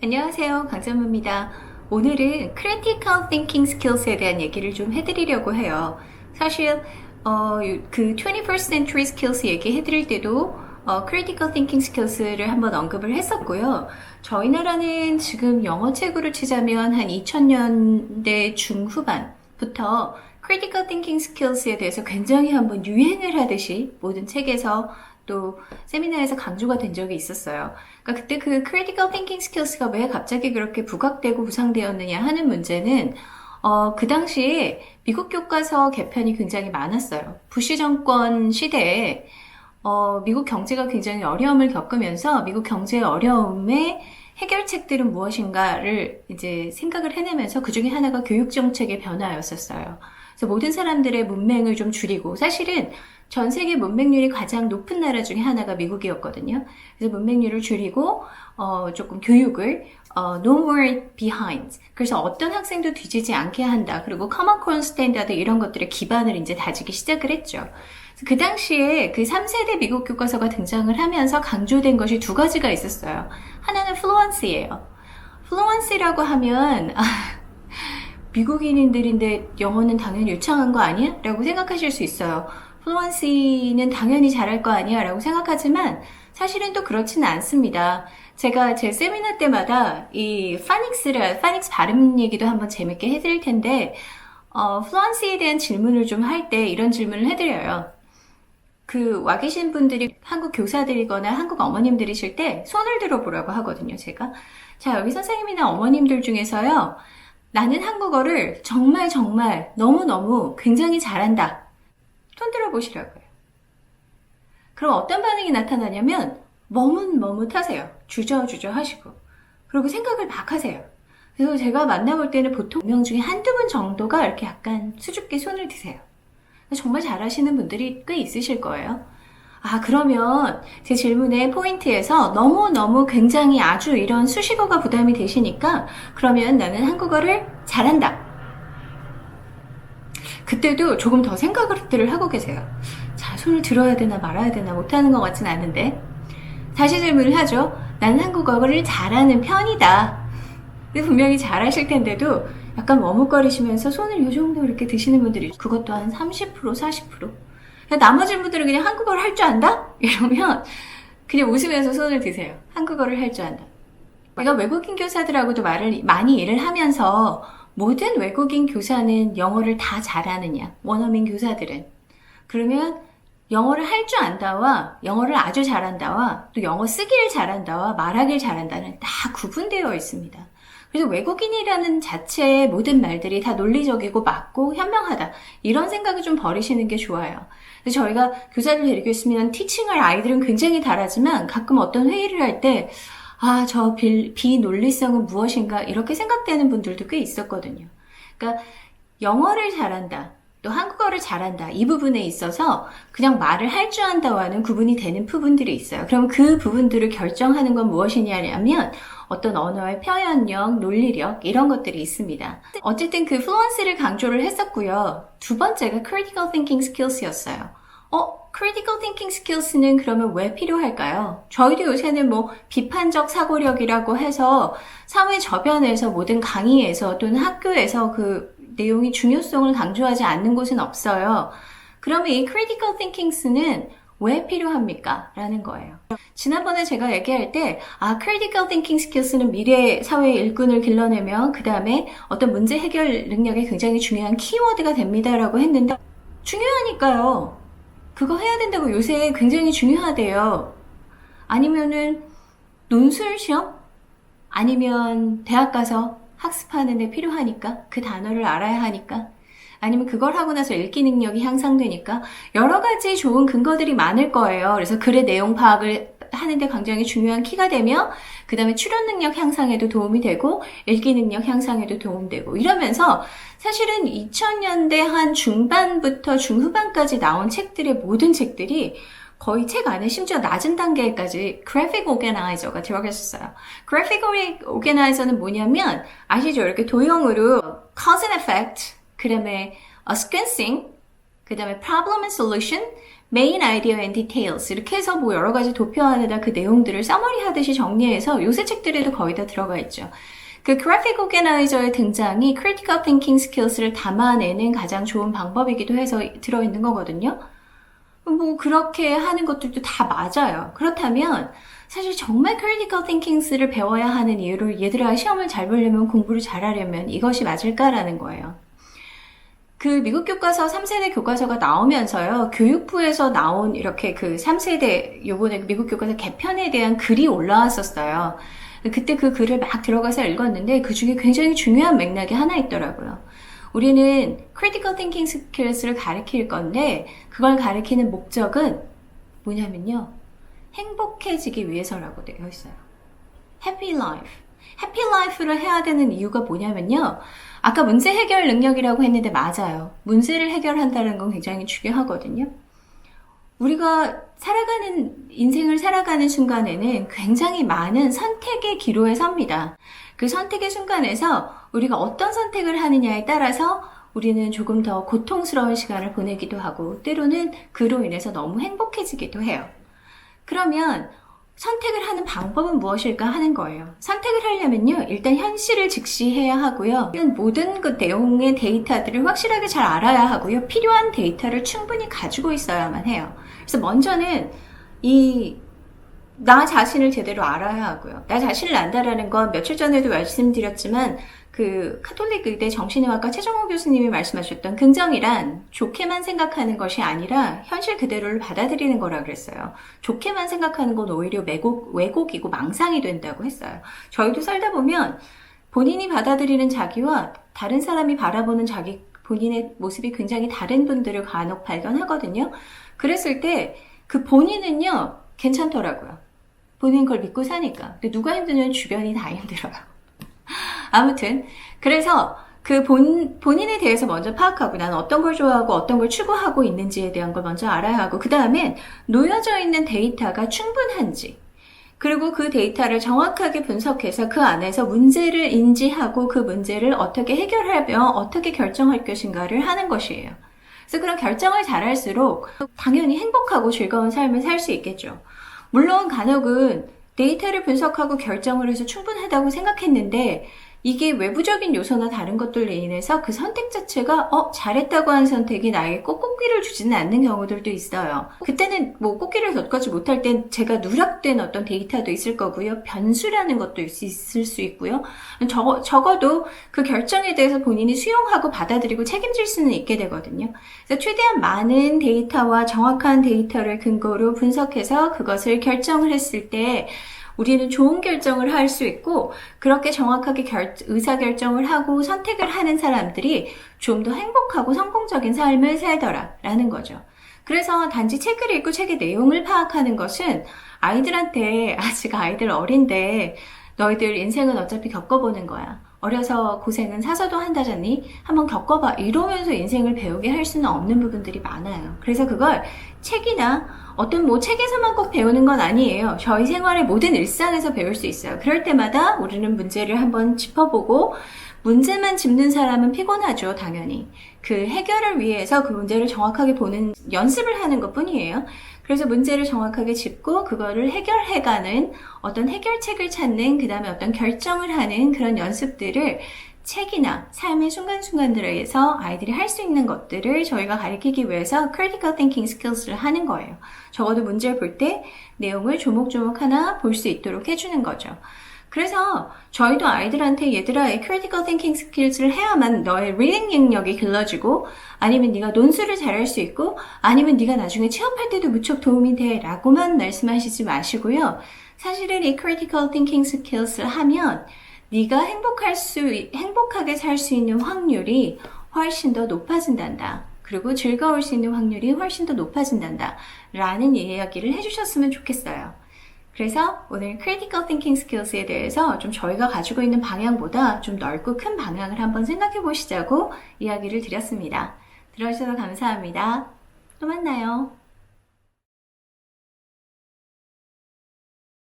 안녕하세요. 강점우입니다. 오늘은 Critical Thinking Skills에 대한 얘기를 좀 해드리려고 해요. 사실 그 21st Century Skills 얘기해드릴 때도 Critical Thinking Skills를 한번 언급을 했었고요. 저희 나라는 지금 영어 책으로 치자면 한 2000년대 중후반부터 Critical Thinking Skills에 대해서 굉장히 한번 유행을 하듯이 모든 책에서 또 세미나에서 강조가 된 적이 있었어요. 그러니까 그때 그 Critical Thinking Skills가 왜 갑자기 그렇게 부각되고 부상되었느냐 하는 문제는 그 당시에 미국 교과서 개편이 굉장히 많았어요. 부시 정권 시대에 미국 경제가 굉장히 어려움을 겪으면서 미국 경제의 어려움의 해결책들은 무엇인가를 이제 생각을 해내면서 그 중에 하나가 교육 정책의 변화였었어요. 그래서 모든 사람들의 문맹을 좀 줄이고 사실은 전 세계 문맹률이 가장 높은 나라 중에 하나가 미국이었거든요. 그래서 문맹률을 줄이고 조금 교육을 no more behind. 그래서 어떤 학생도 뒤지지 않게 한다. 그리고 common core standard 이런 것들의 기반을 이제 다지기 시작을 했죠. 그 당시에 그 3세대 미국 교과서가 등장을 하면서 강조된 것이 두 가지가 있었어요. 하나는 fluency예요. fluency라고 하면 미국인들인데 영어는 당연히 유창한 거 아니야? 라고 생각하실 수 있어요. 플루언시는 당연히 잘할 거 아니야 라고 생각하지만 사실은 또 그렇지는 않습니다. 제가 제 세미나 때마다 이 파닉스 발음 얘기도 한번 재밌게 해드릴 텐데 플루언시에 대한 질문을 좀 할 때 이런 질문을 해드려요. 그 와 계신 분들이 한국 교사들이거나 한국 어머님들이실 때 손을 들어보라고 하거든요, 제가. 자, 여기 선생님이나 어머님들 중에서요. 나는 한국어를 정말 너무너무 굉장히 잘한다. 손 들어보시라고요. 그럼 어떤 반응이 나타나냐면 머뭇머뭇하세요. 주저주저 하시고. 그리고 생각을 막 하세요. 그래서 제가 만나볼 때는 보통 명 중에 한두 분 정도가 이렇게 약간 수줍게 손을 드세요. 정말 잘하시는 분들이 꽤 있으실 거예요. 그러면 제 질문의 포인트에서 너무너무 굉장히 아주 이런 수식어가 부담이 되시니까 그러면 나는 한국어를 잘한다. 그때도 조금 더 생각을 하고 계세요. 자, 손을 들어야 되나 말아야 되나 못하는 것 같진 않은데 다시 질문을 하죠. 나는 한국어를 잘하는 편이다. 근데 분명히 잘하실 텐데도 약간 머뭇거리시면서 손을 이 정도 이렇게 드시는 분들이 그것도 한 30%, 40%. 나머지 분들은 그냥 한국어를 할 줄 안다? 이러면 그냥 웃으면서 손을 드세요. 한국어를 할 줄 안다. 내가 외국인 교사들하고도 많이 일을 하면서 모든 외국인 교사는 영어를 다 잘하느냐? 원어민 교사들은. 그러면 영어를 할 줄 안다와 영어를 아주 잘한다와 또 영어 쓰기를 잘한다와 말하기를 잘한다는 다 구분되어 있습니다. 그래서 외국인이라는 자체의 모든 말들이 다 논리적이고 맞고 현명하다. 이런 생각을 좀 버리시는 게 좋아요. 그래서 저희가 교사를 데리고 있으면 티칭을 아이들은 굉장히 잘하지만 가끔 어떤 회의를 할 때 저 비논리성은 무엇인가 이렇게 생각되는 분들도 꽤 있었거든요. 그러니까 영어를 잘한다. 또 한국어를 잘한다. 이 부분에 있어서 그냥 말을 할 줄 안다와는 구분이 되는 부분들이 있어요. 그럼 그 부분들을 결정하는 건 무엇이냐면 어떤 언어의 표현력, 논리력 이런 것들이 있습니다. 어쨌든 그 fluency를 강조를 했었고요. 두 번째가 critical thinking skills였어요. critical thinking skills는 그러면 왜 필요할까요? 저희도 요새는 비판적 사고력이라고 해서 사회 저변에서 모든 강의에서 또는 학교에서 그 내용이 중요성을 강조하지 않는 곳은 없어요. 그러면 이 critical thinkings는 왜 필요합니까? 라는 거예요. 지난번에 제가 얘기할 때 critical thinking skills는 미래 사회의 일꾼을 길러내면 그 다음에 어떤 문제 해결 능력에 굉장히 중요한 키워드가 됩니다라고 했는데 중요하니까요. 그거 해야 된다고 요새 굉장히 중요하대요. 아니면은 논술 시험? 아니면 대학 가서 학습하는 데 필요하니까 그 단어를 알아야 하니까 아니면 그걸 하고 나서 읽기 능력이 향상되니까 여러 가지 좋은 근거들이 많을 거예요. 그래서 글의 내용 파악을 하는데 굉장히 중요한 키가 되며 그 다음에 추론 능력 향상에도 도움이 되고 읽기 능력 향상에도 도움되고 이러면서 사실은 2000년대 한 중반부터 중후반까지 나온 책들의 모든 책들이 거의 책 안에 심지어 낮은 단계까지 graphic organizer가 들어가 있었어요. graphic organizer는 뭐냐면 아시죠? 이렇게 도형으로 cause and effect, 그 다음에 sequencing, 그 다음에 problem and solution, main idea and details 이렇게 해서 뭐 여러 가지 도표 안에다 그 내용들을 서머리 하듯이 정리해서 요새 책들에도 거의 다 들어가 있죠. 그 graphic organizer의 등장이 critical thinking skills를 담아내는 가장 좋은 방법이기도 해서 들어있는 거거든요. 뭐 그렇게 하는 것들도 다 맞아요. 그렇다면 사실 정말 critical thinking를 배워야 하는 이유로 얘들아 시험을 잘 보려면 공부를 잘하려면 이것이 맞을까라는 거예요. 그 미국 교과서 3세대 교과서가 나오면서요. 교육부에서 나온 이렇게 그 3세대 요번에 미국 교과서 개편에 대한 글이 올라왔었어요. 그때 그 글을 막 들어가서 읽었는데 그 중에 굉장히 중요한 맥락이 하나 있더라고요. 우리는 critical thinking skills를 가르칠 건데 그걸 가르치는 목적은 뭐냐면요. 행복해지기 위해서라고 되어 있어요. happy life. happy life를 해야 되는 이유가 뭐냐면요. 아까 문제 해결 능력이라고 했는데 맞아요. 문제를 해결한다는 건 굉장히 중요하거든요. 우리가 인생을 살아가는 순간에는 굉장히 많은 선택의 기로에 섭니다. 그 선택의 순간에서 우리가 어떤 선택을 하느냐에 따라서 우리는 조금 더 고통스러운 시간을 보내기도 하고 때로는 그로 인해서 너무 행복해지기도 해요. 그러면 선택을 하는 방법은 무엇일까 하는 거예요. 선택을 하려면요. 일단 현실을 직시해야 하고요. 모든 그 내용의 데이터들을 확실하게 잘 알아야 하고요. 필요한 데이터를 충분히 가지고 있어야만 해요. 그래서 먼저는 나 자신을 제대로 알아야 하고요. 나 자신을 안다라는 건 며칠 전에도 말씀드렸지만 그 카톨릭 의대 정신의학과 최정호 교수님이 말씀하셨던 긍정이란 좋게만 생각하는 것이 아니라 현실 그대로를 받아들이는 거라 그랬어요. 좋게만 생각하는 건 오히려 왜곡이고 망상이 된다고 했어요. 저희도 살다 보면 본인이 받아들이는 자기와 다른 사람이 바라보는 본인의 모습이 굉장히 다른 분들을 간혹 발견하거든요. 그랬을 때 그 본인은요 괜찮더라고요. 본인 걸 믿고 사니까. 근데 누가 힘들면 주변이 다 힘들어요. 아무튼 그래서 그 본인에 대해서 먼저 파악하고 나는 어떤 걸 좋아하고 어떤 걸 추구하고 있는지에 대한 걸 먼저 알아야 하고 그 다음엔 놓여져 있는 데이터가 충분한지 그리고 그 데이터를 정확하게 분석해서 그 안에서 문제를 인지하고 그 문제를 어떻게 해결하며 어떻게 결정할 것인가를 하는 것이에요. 그래서 그런 결정을 잘할수록 당연히 행복하고 즐거운 삶을 살 수 있겠죠. 물론 간혹은 데이터를 분석하고 결정을 해서 충분하다고 생각했는데 이게 외부적인 요소나 다른 것들로 인해서 그 선택 자체가 잘했다고 하는 선택이 나에게 꼭 꽃귀를 주지는 않는 경우들도 있어요. 그때는 뭐 꽃귀를 덧가지 못할 땐 제가 누락된 어떤 데이터도 있을 거고요. 변수라는 것도 있을 수 있고요. 적어도 그 결정에 대해서 본인이 수용하고 받아들이고 책임질 수는 있게 되거든요. 그래서 최대한 많은 데이터와 정확한 데이터를 근거로 분석해서 그것을 결정을 했을 때 우리는 좋은 결정을 할 수 있고 그렇게 정확하게 의사결정을 하고 선택을 하는 사람들이 좀 더 행복하고 성공적인 삶을 살더라라는 거죠. 그래서 단지 책을 읽고 책의 내용을 파악하는 것은 아이들한테 아직 아이들 어린데 너희들 인생은 어차피 겪어보는 거야. 어려서 고생은 사서도 한다잖니? 한번 겪어봐. 이러면서 인생을 배우게 할 수는 없는 부분들이 많아요. 그래서 그걸 책이나 어떤 책에서만 꼭 배우는 건 아니에요. 저희 생활의 모든 일상에서 배울 수 있어요. 그럴 때마다 우리는 문제를 한번 짚어보고 문제만 짚는 사람은 피곤하죠, 당연히. 그 해결을 위해서 그 문제를 정확하게 보는 연습을 하는 것 뿐이에요. 그래서 문제를 정확하게 짚고 그거를 해결해가는 어떤 해결책을 찾는 그 다음에 어떤 결정을 하는 그런 연습들을 책이나 삶의 순간순간들에서 아이들이 할 수 있는 것들을 저희가 가르치기 위해서 critical thinking skills를 하는 거예요. 적어도 문제를 볼 때 내용을 조목조목 하나 볼 수 있도록 해주는 거죠. 그래서 저희도 아이들한테 얘들아 critical thinking skills를 해야만 너의 reading 능력이 길러지고 아니면 네가 논술을 잘할 수 있고 아니면 네가 나중에 취업할 때도 무척 도움이 돼 라고만 말씀하시지 마시고요. 사실은 이 critical thinking skills를 하면 네가 행복하게 살 수 있는 확률이 훨씬 더 높아진단다. 그리고 즐거울 수 있는 확률이 훨씬 더 높아진단다. 라는 이야기를 해주셨으면 좋겠어요. 그래서 오늘 critical thinking skills에 대해서 좀 저희가 가지고 있는 방향보다 좀 넓고 큰 방향을 한번 생각해 보시자고 이야기를 드렸습니다. 들어주셔서 감사합니다. 또 만나요.